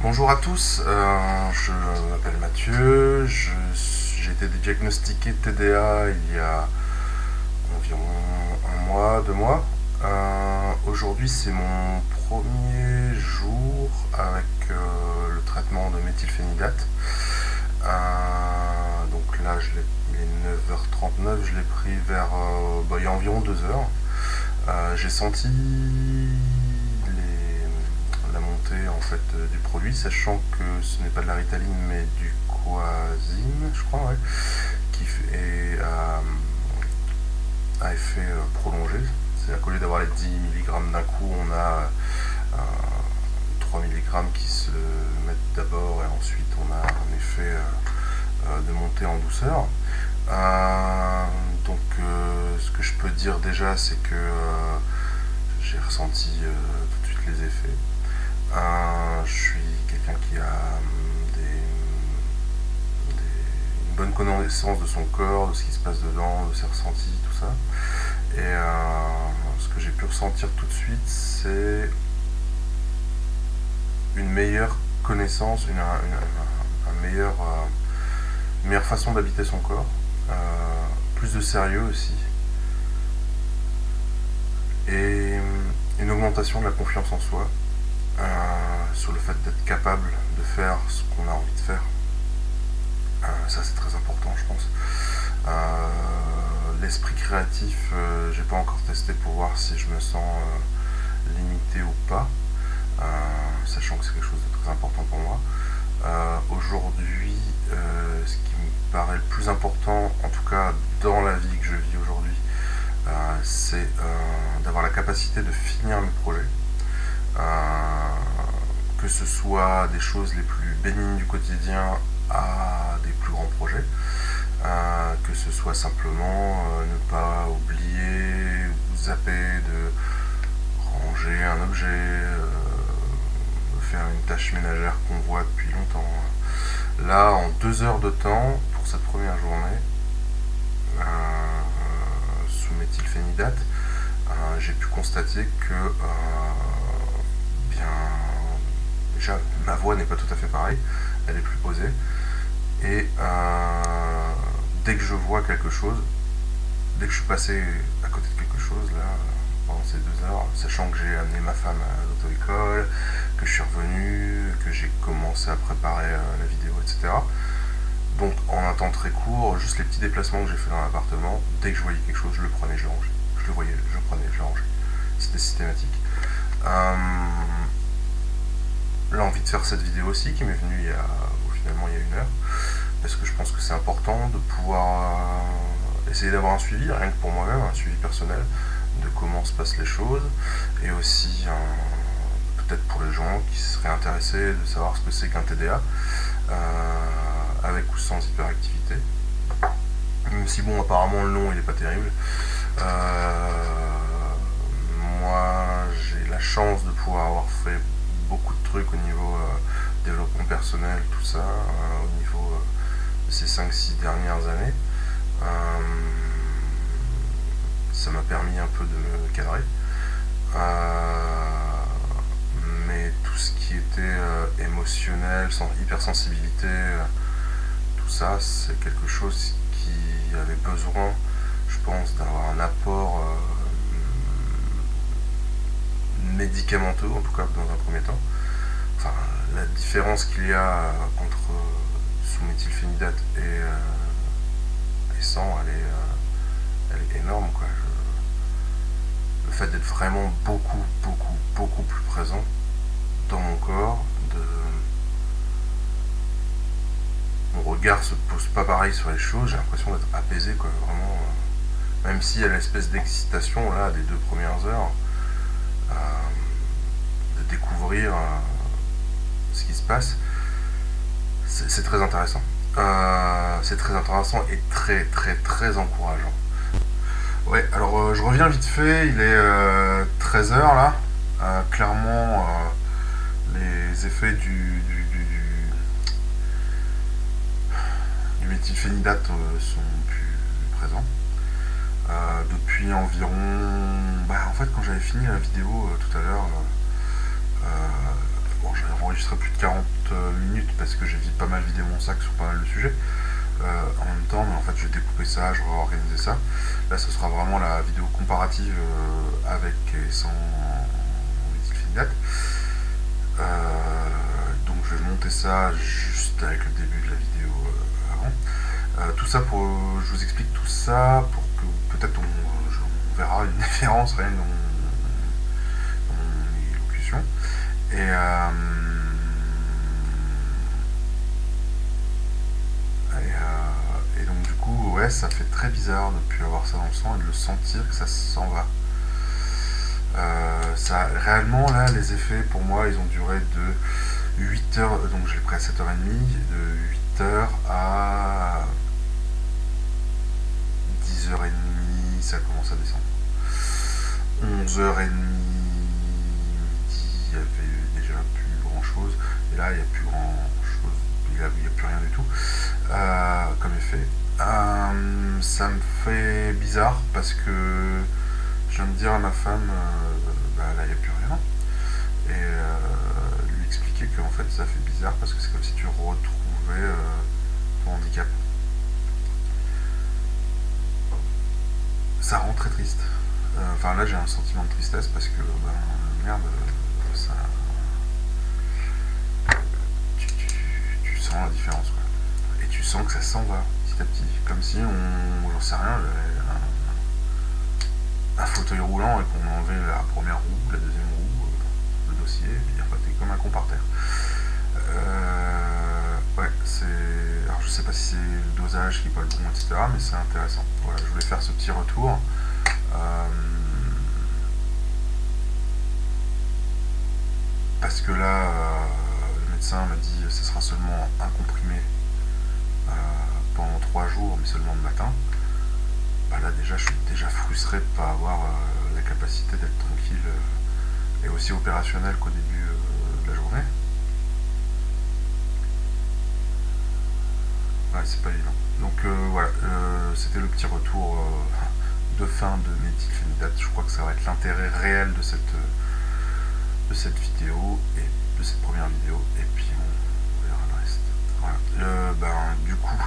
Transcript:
Bonjour à tous, je m'appelle Mathieu, j'ai été diagnostiqué TDA il y a environ un mois, 2 mois. Aujourd'hui c'est mon premier jour avec le traitement de méthylphénidate. Donc là il est 9h39, je l'ai pris vers il y a environ 2 heures. J'ai senti la montée en fait du produit, sachant que ce n'est pas de la Ritaline mais du Coazine, je crois, ouais, qui est à effet prolongé. C'est-à-dire qu'au lieu d'avoir les 10 mg d'un coup, on a 3 mg qui se mettent d'abord et ensuite on a un effet de montée en douceur. Ce que je peux dire déjà, c'est que j'ai ressenti tout de suite les effets. Je suis quelqu'un qui a une bonne connaissance de son corps, de ce qui se passe dedans, de ses ressentis, tout ça. Et ce que j'ai pu ressentir tout de suite, c'est une meilleure connaissance, une meilleure façon d'habiter son corps, plus de sérieux aussi, et une augmentation de la confiance en soi, sur le fait d'être capable de faire ce qu'on a envie de faire. Ça c'est très important, je pense. L'esprit créatif, j'ai pas encore testé pour voir si je me sens limité ou pas, sachant que c'est quelque chose de très important pour moi. Aujourd'hui, ce qui me paraît le plus important, en tout cas dans la vie que je vis aujourd'hui, c'est d'avoir la capacité de finir mes projets, que ce soit des choses les plus bénignes du quotidien à des plus grands projets, que ce soit simplement ne pas oublier ou zapper de ranger un objet, faire une tâche ménagère qu'on voit depuis longtemps. Là, en 2 heures de temps, pour cette première journée, sous méthylphénidate, j'ai pu constater que bien, déjà ma voix n'est pas tout à fait pareille, elle est plus posée, et dès que je vois quelque chose, dès que je suis passé à côté de quelque chose là, pendant ces 2 heures, sachant que j'ai amené ma femme à l'auto-école, que je suis revenu, que j'ai commencé à préparer la vidéo, etc. Donc en un temps très court, juste les petits déplacements que j'ai fait dans l'appartement, dès que je voyais quelque chose, je le prenais, je le rangeais. Je le voyais, je le prenais, je le rangeais. C'était systématique. L'envie de faire cette vidéo aussi, qui m'est venue finalement il y a 1 heure, parce que je pense que c'est important de pouvoir essayer d'avoir un suivi, rien que pour moi-même, un suivi personnel de comment se passent les choses, et aussi peut-être pour les gens qui seraient intéressés de savoir ce que c'est qu'un TDA, avec ou sans hyperactivité. Même si bon, apparemment le nom il est pas terrible. Moi j'ai la chance de pouvoir avoir fait beaucoup de trucs au niveau développement personnel, tout ça, au niveau de ces 5-6 dernières années. Ça m'a permis un peu de me cadrer. Mais tout ce qui était émotionnel, sans hypersensibilité, tout ça, c'est quelque chose qui avait besoin, je pense, d'avoir un apport médicamenteux, en tout cas dans un premier temps. Enfin, la différence qu'il y a entre sous méthylphénidate et sans, elle est énorme, quoi. Le fait d'être vraiment beaucoup plus présent dans mon corps, mon regard se pose pas pareil sur les choses, j'ai l'impression d'être apaisé, quoi, vraiment. Même s'il y a l'espèce d'excitation là des 2 premières heures, de découvrir ce qui se passe, c'est très intéressant. C'est très intéressant et très encourageant. Ouais, alors je reviens vite fait, il est 13h là. Clairement, les effets du méthylphénidate sont plus présents. Depuis environ... en fait, quand j'avais fini la vidéo tout à l'heure, bon, j'avais enregistré plus de 40 minutes parce que j'ai pas mal vidé mon sac sur pas mal de sujets en même temps, mais en fait je vais découper ça, je vais organiser ça. Là ce sera vraiment la vidéo comparative avec et sans Mythic Date. Donc je vais monter ça juste avec le début de la vidéo avant. Tout ça pour, je vous explique tout ça pour que peut-être on verra une différence réelle dans mon élocution. Et donc du coup, ouais, ça fait très bizarre de ne plus avoir ça dans le sang et de le sentir que ça s'en va. Ça, réellement, là, les effets, pour moi, ils ont duré de 8h, donc je l'ai pris à 7h30, de 8h à 10h30, ça commence à descendre. 11h30, midi, il y avait déjà plus grand chose, et là, il n'y a plus grand chose, il n'y a plus rien du tout comme effet. Ça me fait bizarre parce que je viens de dire à ma femme, bah là, il n'y a plus rien. Et lui expliquer que en fait ça fait bizarre parce que c'est comme si tu retrouvais ton handicap. Ça rend très triste. Enfin là j'ai un sentiment de tristesse parce que merde, ça, tu sens la différence quoi. Et tu sens que ça s'en va petit à petit, comme si j'en sais rien, un fauteuil roulant et qu'on enlevait la première roue, la deuxième roue, le dossier, et puis après t'es comme un con par terre. Ouais, c'est. Alors je sais pas si c'est le dosage qui est pas le bon, etc. Mais c'est intéressant. Voilà, je voulais faire ce petit retour. Parce que là, le médecin m'a dit que ce sera seulement un comprimé pendant 3 jours, mais seulement le matin. Bah là déjà, je suis déjà frustré de ne pas avoir la capacité d'être tranquille et aussi opérationnel qu'au début de la journée. Ouais, c'est pas évident. Donc voilà, c'était le petit retour de fin de Mythic Date. Je crois que ça va être l'intérêt réel de cette vidéo et de cette première vidéo. Et puis on verra le reste. Voilà. Du coup,